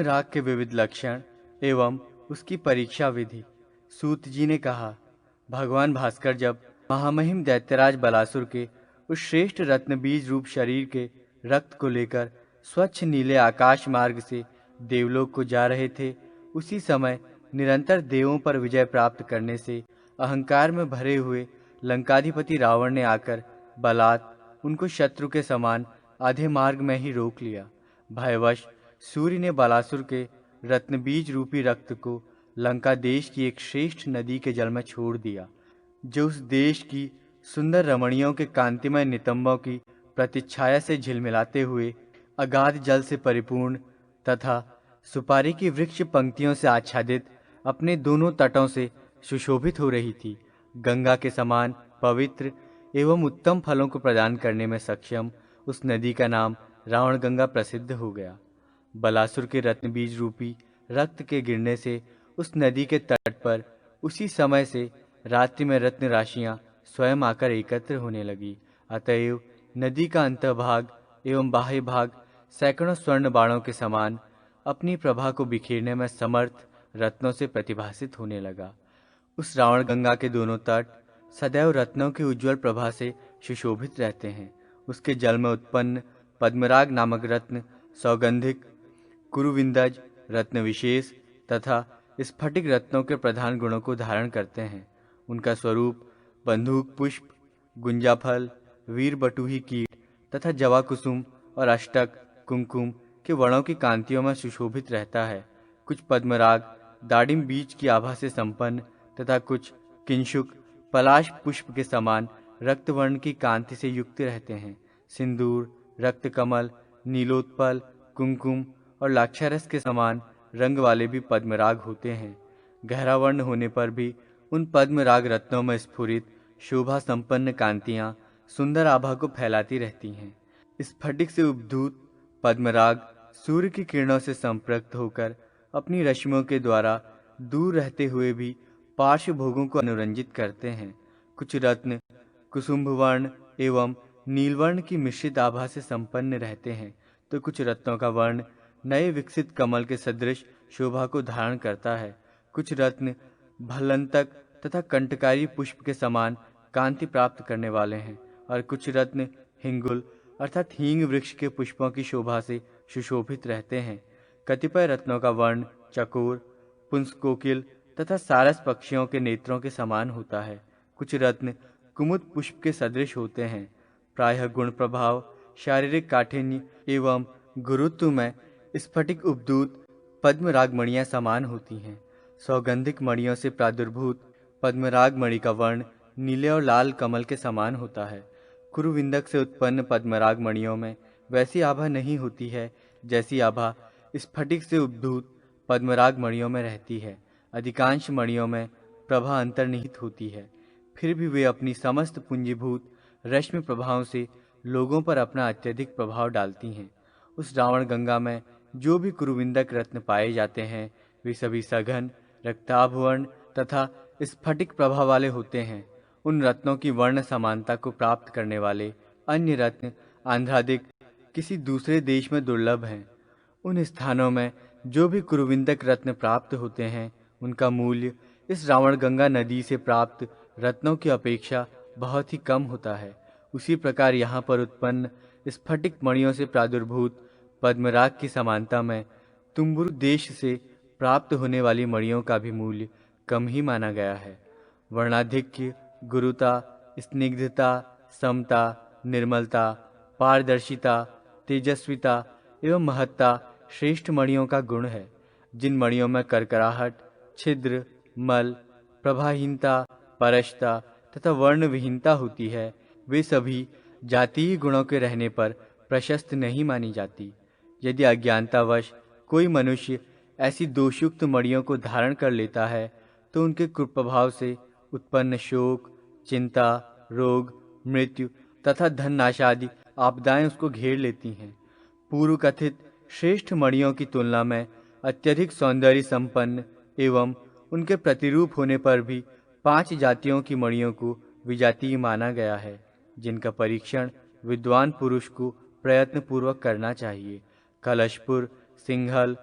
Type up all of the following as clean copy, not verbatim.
राग के विविध लक्षण एवं उसकी परीक्षा विधि। सूत जी ने कहा, भगवान भास्कर जब महामहिम दैत्यराज बलासुर के उस श्रेष्ठ रत्न बीज रूप शरीर के रक्त को लेकर स्वच्छ नीले आकाश मार्ग से देवलोक को जा रहे थे, उसी समय निरंतर देवों पर विजय प्राप्त करने से अहंकार में भरे हुए लंकाधिपति रावण ने आकर बलात् उनको शत्रु के समान आधे मार्ग में ही रोक लिया। भयवश सूर्य ने बलासुर के रत्नबीज रूपी रक्त को लंका देश की एक श्रेष्ठ नदी के जल में छोड़ दिया, जो उस देश की सुंदर रमणियों के कांतिमय नितंबों की प्रतिच्छाया से झिलमिलाते हुए अगाध जल से परिपूर्ण तथा सुपारी की वृक्ष पंक्तियों से आच्छादित अपने दोनों तटों से सुशोभित हो रही थी। गंगा के समान पवित्र एवं उत्तम फलों को प्रदान करने में सक्षम उस नदी का नाम रावण गंगा प्रसिद्ध हो गया। बलासुर के रत्नबीज रूपी रक्त के गिरने से उस नदी के तट पर उसी समय से रात्रि में रत्न राशियां स्वयं आकर एकत्र होने लगी। अतएव नदी का अंतभाग एवं बाह्य भाग सैकड़ों स्वर्ण बाणों के समान अपनी प्रभा को बिखेरने में समर्थ रत्नों से प्रतिभासित होने लगा। उस रावण गंगा के दोनों तट सदैव रत्नों की उज्जवल प्रभा से सुशोभित रहते हैं। उसके जल में उत्पन्न पद्मराग नामक रत्न सौगंधिक, कुरुविंदज रत्न विशेष तथा स्फटिक रत्नों के प्रधान गुणों को धारण करते हैं। उनका स्वरूप बंदूक पुष्प, गुंजाफल, वीर बटुही कीट तथा जवा कुसुम और अष्टक कुमकुम के वर्णों की कांतियों में सुशोभित रहता है। कुछ पद्मराग दाडिम बीज की आभा से संपन्न तथा कुछ किंशुक पलाश पुष्प के समान रक्तवर्ण की कांति से युक्त रहते हैं। सिंदूर, रक्तकमल, नीलोत्पल, कुमकुम और लाक्षारस के समान रंग वाले भी पद्मराग होते हैं। गहरा वर्ण होने पर भी उन पद्मराग रत्नों में स्फुरित शोभा संपन्न कांतियां सुंदर आभा को फैलाती रहती हैं। स्फटिक से उद्भूत पद्मराग सूर्य की किरणों से संपृक्त होकर अपनी रश्मियों के द्वारा दूर रहते हुए भी पार्श्व भोगों को अनुरंजित करते हैं। कुछ रत्न कुसुम्भ वर्ण एवं नीलवर्ण की मिश्रित आभा से संपन्न रहते हैं, तो कुछ रत्नों का वर्ण नए विकसित कमल के सदृश शोभा को धारण करता है। कुछ रत्न भल्लंतक तथा कंटकारी पुष्प के समान कांति प्राप्त करने वाले हैं और कुछ रत्न हिंगुल अर्थात हींग वृक्ष के पुष्पों की शोभा से सुशोभित रहते हैं। कतिपय रत्नों का वर्ण चकोर, पुंसकोकिल तथा सारस पक्षियों के नेत्रों के समान होता है। कुछ रत्न कुमुद पुष्प के सदृश होते हैं। प्रायः गुण प्रभाव, शारीरिक काठिन्य एवं गुरुत्व में स्फटिक उपदूत पद्मराग मणियां समान होती हैं। सौगंधिक मणियों से प्रादुर्भूत पद्मराग मणि का वर्ण नीले और लाल कमल के समान होता है। कुरुविंदक से उत्पन्न पद्मराग मणियों में वैसी आभा नहीं होती है जैसी आभा स्फटिक से उद्भूत पद्मराग मणियों में रहती है। अधिकांश मणियों में प्रभा अंतर्निहित होती है, फिर भी वे अपनी समस्त पूंजीभूत रश्मि प्रभावों से लोगों पर अपना अत्यधिक प्रभाव डालती हैं। उस रावण गंगा में जो भी कुरुविंदक रत्न पाए जाते हैं वे सभी सघन, रक्ताभवर्ण तथा स्फटिक प्रभा वाले होते हैं। उन रत्नों की वर्ण समानता को प्राप्त करने वाले अन्य रत्न आंध्रादिक किसी दूसरे देश में दुर्लभ हैं। उन स्थानों में जो भी कुरुविंदक रत्न प्राप्त होते हैं उनका मूल्य इस रावण गंगा नदी से प्राप्त रत्नों की अपेक्षा बहुत ही कम होता है। उसी प्रकार यहाँ पर उत्पन्न स्फटिक मणियों से प्रादुर्भूत पद्मराग की समानता में तुम्बुरु देश से प्राप्त होने वाली मणियों का भी मूल्य कम ही माना गया है। वर्णाधिक्य, गुरुता, स्निग्धता, समता, निर्मलता, पारदर्शिता, तेजस्विता एवं महत्ता श्रेष्ठ मणियों का गुण है। जिन मणियों में करकराहट, छिद्र, मल, प्रभाहीनता, परशता तथा वर्ण विहीनता होती है वे सभी जातीय गुणों के रहने पर प्रशस्त नहीं मानी जाती। यदि अज्ञानतावश कोई मनुष्य ऐसी दोषयुक्त मणियों को धारण कर लेता है तो उनके कुप्रभाव से उत्पन्न शोक, चिंता, रोग, मृत्यु तथा धन नाश आदि आपदाएं उसको घेर लेती हैं। पूर्व कथित श्रेष्ठ मणियों की तुलना में अत्यधिक सौंदर्य संपन्न एवं उनके प्रतिरूप होने पर भी 5 जातियों की मणियों को विजातीय माना गया है, जिनका परीक्षण विद्वान पुरुष को प्रयत्न पूर्वक करना चाहिए। कलशपुर, सिंघल,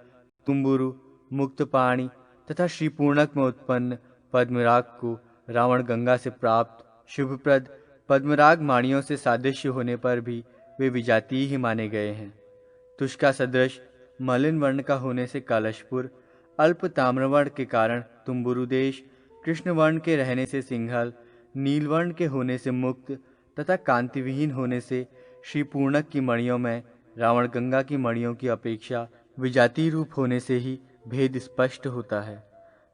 तुम्बुरु, मुक्तपाणी तथा श्रीपूर्णक में उत्पन्न पद्मराग को रावण गंगा से प्राप्त शुभप्रद पद्मराग माणियों से सादृश्य होने पर भी वे विजातीय ही माने गए हैं। तुष्का सदृश मलिन वर्ण का होने से कलशपुर, अल्प ताम्रवर्ण के कारण तुम्बुरु देश, कृष्ण वर्ण के रहने से सिंघल, नीलवर्ण के होने से मुक्त तथा कांतिविहीन होने से श्रीपूर्णक की मणियों में रावण गंगा की मणियों की अपेक्षा विजातीय रूप होने से ही भेद स्पष्ट होता है।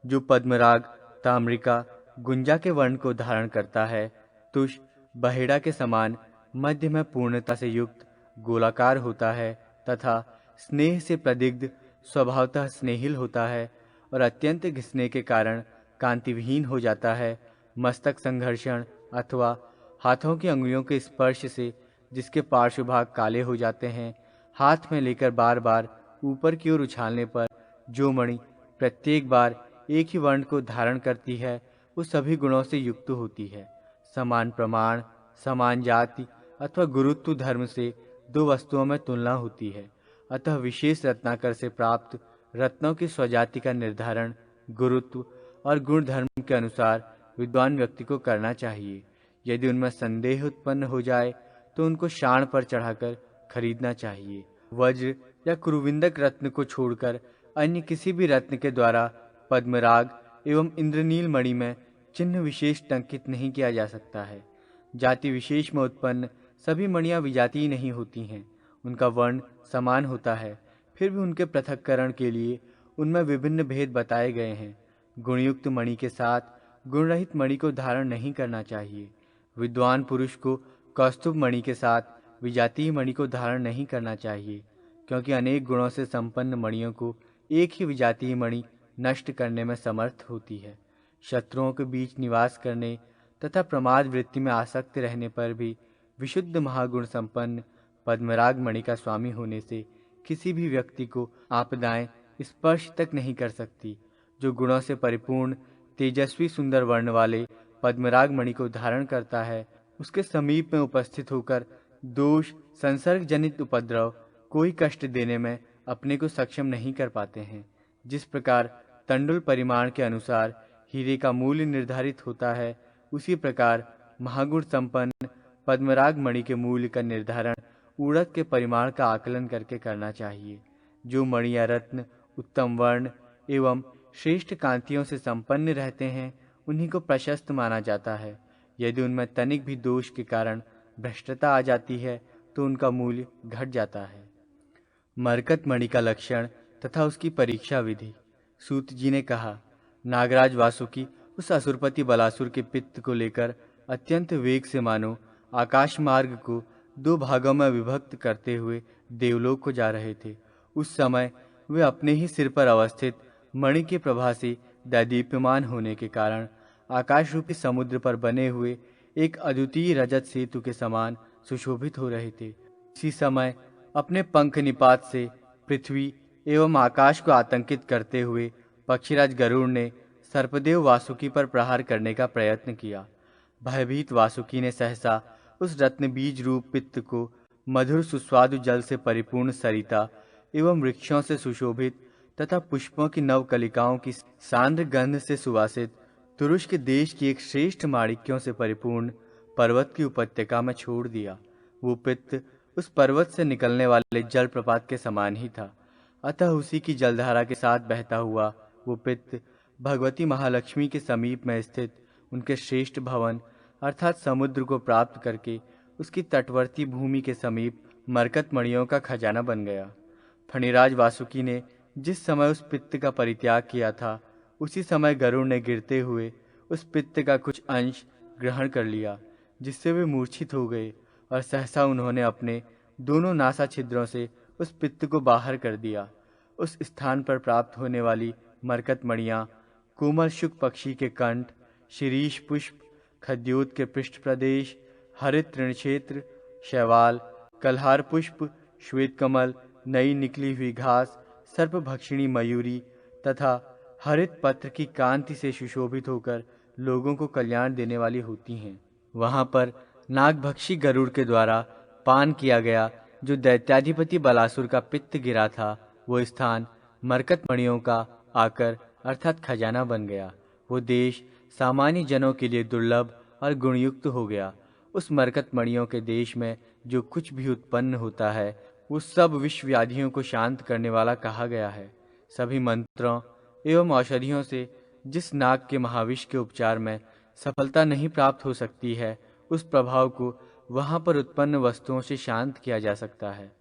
जो पद्मराग ताम्रिका गुंजा के वर्ण को धारण करता है, तुष बहेड़ा के समान मध्य में पूर्णता से युक्त गोलाकार होता है तथा स्नेह से प्रदिग्ध स्वभावतः स्नेहिल होता है और अत्यंत घिसने के कारण कांतिविहीन हो जाता है। मस्तक संघर्षण अथवा हाथों की अंगुलियों के स्पर्श से जिसके पार्श्व भाग काले हो जाते हैं, हाथ में लेकर बार बार ऊपर की ओर उछालने पर जो मणि प्रत्येक बार एक ही वर्ण को धारण करती है, वो सभी गुणों से युक्त होती है। समान प्रमाण, समान जाति अथवा गुरुत्व धर्म से दो वस्तुओं में तुलना होती है। अतः विशेष रत्नाकर से प्राप्त रत्नों की स्वजाति का निर्धारण गुरुत्व और गुण धर्म के अनुसार विद्वान व्यक्ति को करना चाहिए। यदि उनमें संदेह उत्पन्न हो जाए तो उनको शाण पर चढ़ाकर खरीदना चाहिए। वज्र या कुरुविंदक रत्न को छोड़कर अन्य किसी भी रत्न के द्वारा पद्मराग एवं इंद्रनील मणि में चिन्ह विशेष टंकित नहीं किया जा सकता है। जाति विशेष में उत्पन्न सभी मणियां विजातीय नहीं होती हैं, उनका वर्ण समान होता है, फिर भी उनके पृथक्करण के लिए उनमें विभिन्न भेद बताए गए हैं। गुणयुक्त मणि के साथ गुणरहित मणि को धारण नहीं करना चाहिए। विद्वान पुरुष को कौस्तुभ मणि के साथ विजातीय मणि को धारण नहीं करना चाहिए, क्योंकि अनेक गुणों से संपन्न मणियों को एक ही विजातीय मणि नष्ट करने में समर्थ होती है। शत्रुओं के बीच निवास करने तथा प्रमाद वृत्ति में आसक्त रहने पर भी विशुद्ध महागुण संपन्न पद्मराग मणि का स्वामी होने से किसी भी व्यक्ति को आपदाएं स्पर्श तक नहीं कर सकती। जो गुणों से परिपूर्ण तेजस्वी सुंदर वर्ण वाले पद्मराग मणि को धारण करता है, उसके समीप में उपस्थित होकर दोष संसर्ग जनित उपद्रव कोई कष्ट देने में अपने को सक्षम नहीं कर पाते हैं। जिस प्रकार तंडुल परिमाण के अनुसार हीरे का मूल्य निर्धारित होता है, उसी प्रकार महागुण संपन्न पद्मराग मणि के मूल्य का निर्धारण उड़द के परिमाण का आकलन करके करना चाहिए। जो मणि या रत्न उत्तम वर्ण एवं श्रेष्ठ कांतियों से संपन्न रहते हैं, उन्हीं को प्रशस्त माना जाता है। यदि उनमें तनिक भी दोष के कारण भ्रष्टता आ जाती है तो उनका मूल्य घट जाता है। मरकत मणि का लक्षण तथा उसकी परीक्षा विधि। सूत जी ने कहा, नागराज वासुकी उस असुरपति बलासुर के पित्त को लेकर अत्यंत वेग से मानो आकाश मार्ग को दो भागों में विभक्त करते हुए देवलोक को जा रहे थे। उस समय वे अपने ही सिर पर अवस्थित मणि की प्रभा से दैदीप्यमान होने के कारण आकाश रूपी समुद्र पर बने हुए एक अद्वितीय रजत सेतु के समान सुशोभित हो रहे थे। इसी समय अपने पंख निपात से पृथ्वी एवं आकाश को आतंकित करते हुए पक्षीराज गरुड़ ने सर्पदेव वासुकी पर प्रहार करने का प्रयत्न किया। भयभीत वासुकी ने सहसा उस रत्न बीज रूप पित्त को मधुर सुस्वादु जल से परिपूर्ण सरिता एवं वृक्षों से सुशोभित तथा पुष्पों की नवकलिकाओं की सांद्र गंध से सुवासित तुरुष्क देश की एक श्रेष्ठ माणिक्यों से परिपूर्ण पर्वत की उपत्यका में छोड़ दिया। वो पित्त उस पर्वत से निकलने वाले जल प्रपात के समान ही था। अतः उसी की जलधारा के साथ बहता हुआ वो पित्त भगवती महालक्ष्मी के समीप में स्थित उनके श्रेष्ठ भवन अर्थात समुद्र को प्राप्त करके उसकी तटवर्ती भूमि के समीप मरकत मणियों का खजाना बन गया। फणिराज वासुकी ने जिस समय उस पित्त का परित्याग किया था, उसी समय गरुड़ ने गिरते हुए उस पित्त का कुछ अंश ग्रहण कर लिया, जिससे वे मूर्छित हो गए और सहसा उन्होंने अपने दोनों नासा छिद्रों से उस पित्त को बाहर कर दिया। उस स्थान पर प्राप्त होने वाली मरकत मणियाँ कोमल शुक पक्षी के कंठ, शिरीष पुष्प, खद्योत के पृष्ठ प्रदेश, हरित तृणक्षेत्र, शैवाल, कल्हार पुष्प, श्वेत कमल, नई निकली हुई घास, सर्पभक्षिणी मयूरी तथा हरित पत्र की कांति से सुशोभित होकर लोगों को कल्याण देने वाली होती हैं। वहां पर नागभक्षी गरुड़ के द्वारा पान किया गया जो दैत्याधिपति बलासुर का पित्त गिरा था, वो स्थान मरकत मणियों का आकर अर्थात खजाना बन गया। वो देश सामान्य जनों के लिए दुर्लभ और गुणयुक्त हो गया। उस मरकत मणियों के देश में जो कुछ भी उत्पन्न होता है वो सब विश्व व्याधियों को शांत करने वाला कहा गया है। सभी मंत्रों एवं औषधियों से जिस नाग के महाविष के उपचार में सफलता नहीं प्राप्त हो सकती है, उस प्रभाव को वहाँ पर उत्पन्न वस्तुओं से शांत किया जा सकता है।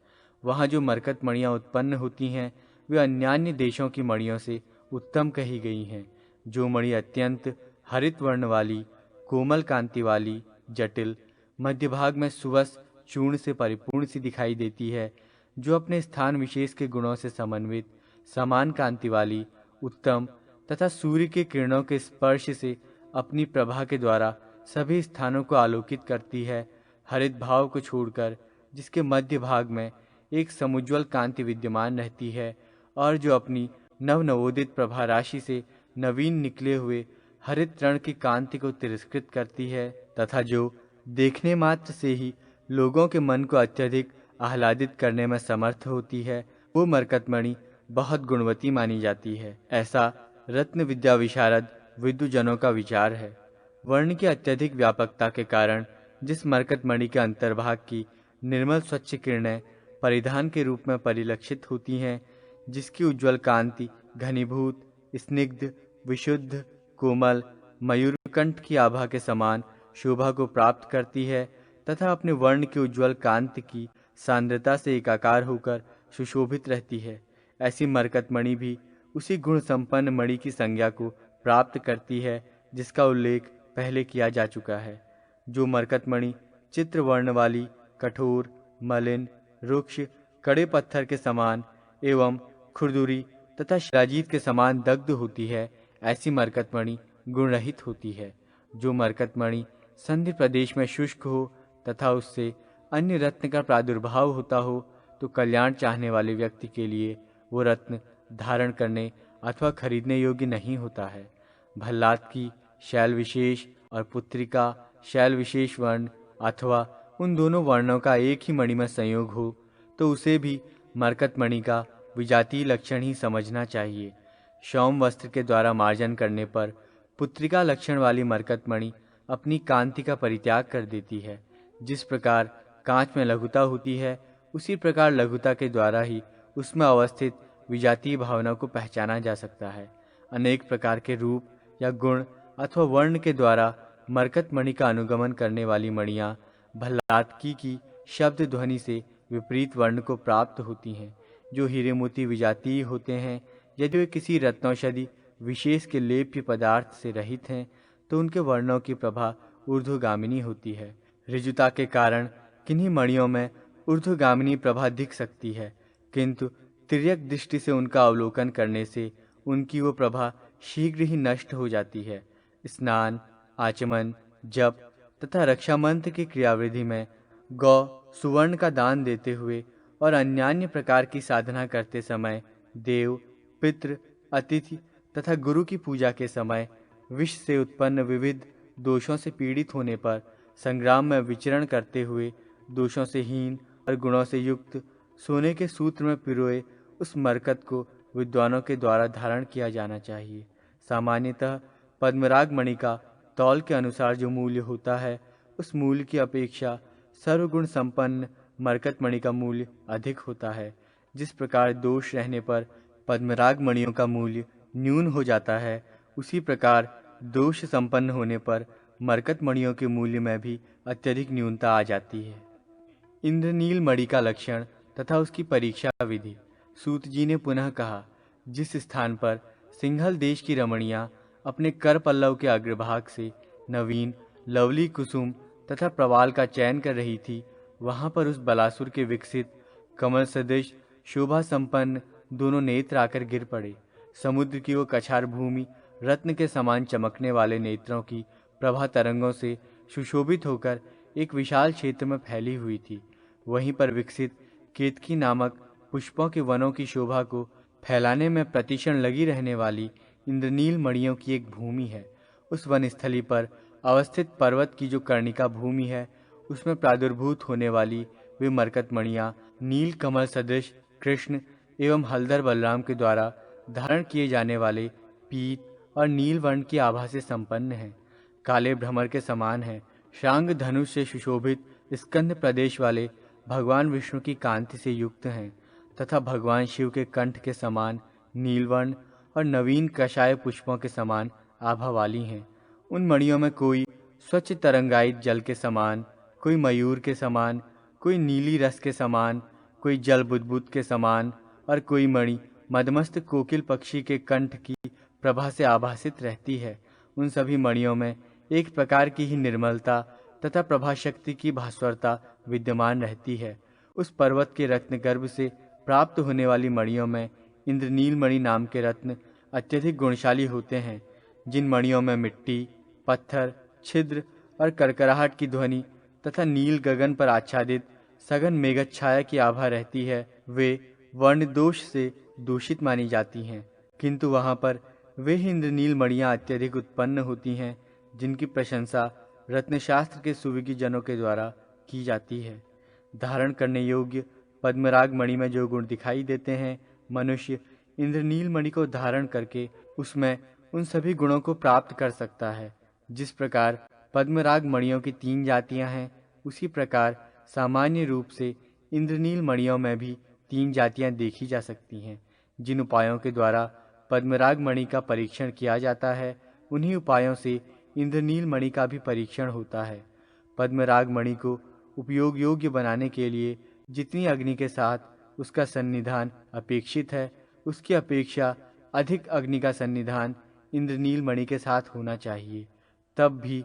वहाँ जो मरकत मणियाँ उत्पन्न होती हैं वे अन्यान्य देशों की मणियों से उत्तम कही गई हैं। जो मणि अत्यंत हरित वर्ण वाली, कोमल कांति वाली, जटिल, मध्य भाग में सुवस चूर्ण से परिपूर्ण सी दिखाई देती है, जो अपने स्थान विशेष के गुणों से समन्वित, समान कांति वाली, उत्तम तथा सूर्य के किरणों के स्पर्श से अपनी प्रभा के द्वारा सभी स्थानों को आलोकित करती है, हरित भाव को छोड़कर, जिसके मध्य भाग में एक समुज्वल कांति विद्यमान रहती है और जो अपनी नव नवोदित प्रभा राशि से नवीन निकले हुए हरित तृण की कांति को तिरस्कृत करती है, तथा जो देखने मात्र से ही लोगों के मन को अत्यधिक आह्लादित करने में समर्थ होती है, वो मरकतमणि बहुत गुणवती मानी जाती है। ऐसा रत्न विद्या विशारद विद्वजनों का विचार है। वर्ण की अत्यधिक व्यापकता के कारण जिस मरकतमणि के अंतर्भाग की निर्मल स्वच्छ किरणें परिधान के रूप में परिलक्षित होती हैं, जिसकी उज्ज्वल कांति घनीभूत, स्निग्ध, विशुद्ध, कोमल, मयूरकंठ की आभा के समान शोभा को प्राप्त करती है तथा अपने वर्ण की उज्ज्वल कांति की सांद्रता से एकाकार होकर सुशोभित रहती है, ऐसी मरकतमणि भी उसी गुण संपन्न मणि की संज्ञा को प्राप्त करती है जिसका उल्लेख पहले किया जा चुका है। जो मरकतमणि चित्र वर्ण वाली, कठोर, मलिन, रुक्ष, कड़े पत्थर के समान एवं खुरदुरी तथा शिलाजीत के समान दग्ध होती है, ऐसी मरकतमणि गुणरहित होती है। जो मरकतमणि संधि प्रदेश में शुष्क हो तथा उससे अन्य रत्न का प्रादुर्भाव होता हो, तो कल्याण चाहने वाले व्यक्ति के लिए वो रत्न धारण करने अथवा खरीदने योग्य नहीं होता है। भल्लाद की शैल विशेष और पुत्रिका शैल विशेष वर्ण अथवा उन दोनों वर्णों का एक ही मणि में संयोग हो तो उसे भी मरकतमणि का विजातीय लक्षण ही समझना चाहिए। शौम वस्त्र के द्वारा मार्जन करने पर पुत्रिका लक्षण वाली मरकतमणि अपनी कांति का परित्याग कर देती है। जिस प्रकार कांच में लघुता होती है, उसी प्रकार लघुता के द्वारा ही उसमें अवस्थित विजातीय भावना को पहचाना जा सकता है। अनेक प्रकार के रूप या गुण अथवा वर्ण के द्वारा मरकतमणि का अनुगमन करने वाली मणियाँ भल्लातकी की शब्द ध्वनि से विपरीत वर्ण को प्राप्त होती हैं। जो हीरे मोती विजातीय होते हैं, यदि वे किसी रत्नौषधि विशेष के लेप्य पदार्थ से रहित हैं, तो उनके वर्णों की प्रभा ऊर्ध्वगामिनी होती है। ऋजुता के कारण किन्हीं मणियों में ऊर्ध्वगामिनी प्रभा दिख सकती है, किंतु तिर्यक दृष्टि से उनका अवलोकन करने से उनकी वो प्रभा शीघ्र ही नष्ट हो जाती है। स्नान, आचमन, जप तथा रक्षा मंत्र की क्रियाविधि में गौ सुवर्ण का दान देते हुए और अन्यान्य प्रकार की साधना करते समय, देव, पितृ, अतिथि तथा गुरु की पूजा के समय विष से उत्पन्न विविध दोषों से पीड़ित होने पर संग्राम में विचरण करते हुए दोषों से हीन और गुणों से युक्त सोने के सूत्र में पिरोए उस मरकत को विद्वानों के द्वारा धारण किया जाना चाहिए। सामान्यतः पद्मराग मणि का तौल के अनुसार जो मूल्य होता है, उस मूल्य की अपेक्षा सर्वगुण संपन्न मरकत मणि का मूल्य अधिक होता है। जिस प्रकार दोष रहने पर पद्मराग मणियों का मूल्य न्यून हो जाता है, उसी प्रकार दोष संपन्न होने पर मरकत मणियों के मूल्य में भी अत्यधिक न्यूनता आ जाती है। इंद्रनील मणि का लक्षण तथा उसकी परीक्षा विधि। सूत जी ने पुनः कहा, जिस स्थान पर सिंहल देश की रमणियाँ अपने कर पल्लव के अग्रभाग से नवीन लवली कुसुम तथा प्रवाल का चयन कर रही थी, वहाँ पर उस बलासुर के विकसित कमल सदृश शोभा संपन्न दोनों नेत्र आकर गिर पड़े। समुद्र की वो कछार भूमि रत्न के समान चमकने वाले नेत्रों की प्रभा तरंगों से सुशोभित होकर एक विशाल क्षेत्र में फैली हुई थी। वहीं पर विकसित केतकी नामक पुष्पों के वनों की शोभा को फैलाने में प्रतिक्षण लगी रहने वाली इंद्रनील मणियों की एक भूमि है। उस वनस्थली पर अवस्थित पर्वत की जो कर्णिका भूमि है, उसमें प्रादुर्भूत होने वाली वे मरकत मणियाँ नील कमल सदृश कृष्ण एवं हलधर बलराम के द्वारा धारण किए जाने वाले पीत और नील वर्ण की आभा से संपन्न है। काले भ्रमर के समान है। श्रांग धनुष से सुशोभित स्कंद प्रदेश वाले भगवान विष्णु की कांति से युक्त हैं तथा भगवान शिव के कंठ के समान नीलवर्ण और नवीन कषाय पुष्पों के समान आभा वाली हैं। उन मणियों में कोई स्वच्छ तरंगायित जल के समान, कोई मयूर के समान, कोई नीली रस के समान, कोई जल बुदबुद के समान और कोई मणि मदमस्त कोकिल पक्षी के कंठ की प्रभा से आभासित रहती है। उन सभी मणियों में एक प्रकार की ही निर्मलता तथा प्रभा शक्ति की भास्वरता विद्यमान रहती है। उस पर्वत के रत्न गर्भ से प्राप्त होने वाली मणियों में इंद्रनील मणि नाम के रत्न अत्यधिक गुणशाली होते हैं। जिन मणियों में मिट्टी, पत्थर, छिद्र और करकराहट की ध्वनि तथा नील गगन पर आच्छादित सघन मेघछाया की आभा रहती है, वे वर्ण दोष से दूषित मानी जाती हैं, किंतु वहाँ पर वे ही इंद्रनील मणियाँ अत्यधिक उत्पन्न होती हैं जिनकी प्रशंसा रत्नशास्त्र के सुविज्ञ जनों के द्वारा की जाती है। धारण करने योग्य पद्मराग मणि में जो गुण दिखाई देते हैं, मनुष्य इंद्रनील मणि को धारण करके उसमें उन सभी गुणों को प्राप्त कर सकता है। जिस प्रकार पद्मराग मणियों की 3 जातियां हैं, उसी प्रकार सामान्य रूप से इंद्रनील मणियों में भी 3 जातियां देखी जा सकती हैं। जिन उपायों के द्वारा पद्मराग मणि का परीक्षण किया जाता है, उन्हीं उपायों से इंद्रनील मणि का भी परीक्षण होता है। पद्मराग मणि को उपयोग योग्य बनाने के लिए जितनी अग्नि के साथ उसका सन्निधान अपेक्षित है, उसकी अपेक्षा अधिक अग्नि का सन्निधान इंद्रनील मणि के साथ होना चाहिए। तब भी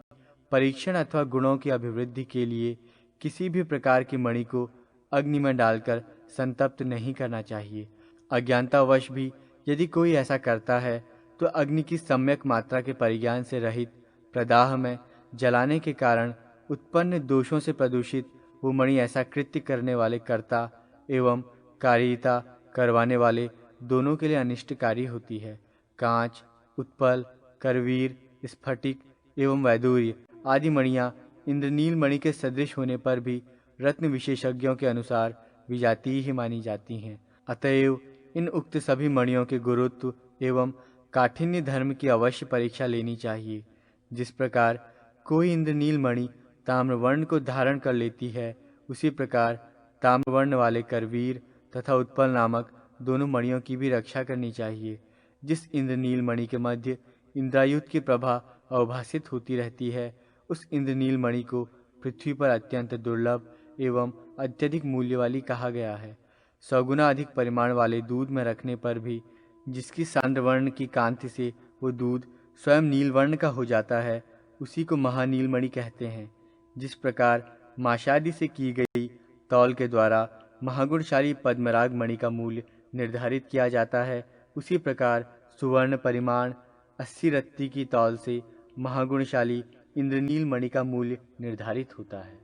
परीक्षण अथवा गुणों की अभिवृद्धि के लिए किसी भी प्रकार की मणि को अग्नि में डालकर संतप्त नहीं करना चाहिए। अज्ञानतावश भी यदि कोई ऐसा करता है तो अग्नि की सम्यक मात्रा के परिज्ञान से रहित प्रदाह में जलाने के कारण उत्पन्न दोषों से प्रदूषित वो मणि ऐसा कृत्य करने वाले कर्ता एवं कारिता करवाने वाले दोनों के लिए अनिष्टकारी होती है। कांच, उत्पल, करवीर, स्फटिक एवं वैदूर्य आदि मणियाँ इंद्रनील मणि के सदृश होने पर भी रत्न विशेषज्ञों के अनुसार विजातीय ही मानी जाती हैं। अतएव इन उक्त सभी मणियों के गुरुत्व एवं काठिन्य धर्म की अवश्य परीक्षा लेनी चाहिए। जिस प्रकार कोई इंद्रनील मणि ताम्रवर्ण को धारण कर लेती है, उसी प्रकार ताम्रवर्ण वाले करवीर तथा उत्पल नामक दोनों मणियों की भी रक्षा करनी चाहिए। जिस इंद्रनील मणि के मध्य इंद्रायुध की प्रभा अवभासित होती रहती है, उस इंद्रनील मणि को पृथ्वी पर अत्यंत दुर्लभ एवं अत्यधिक मूल्य वाली कहा गया है। 100 गुना अधिक परिमाण वाले दूध में रखने पर भी जिसकी सांद्रवर्ण की कांति से वो दूध स्वयं नीलवर्ण का हो जाता है, उसी को महानीलमणि कहते हैं। जिस प्रकार माशादी से की गई तौल के द्वारा महागुणशाली पद्मराग मणि का मूल्य निर्धारित किया जाता है, उसी प्रकार सुवर्ण परिमाण 80 रत्ती की तौल से महागुणशाली इंद्रनील मणि का मूल्य निर्धारित होता है।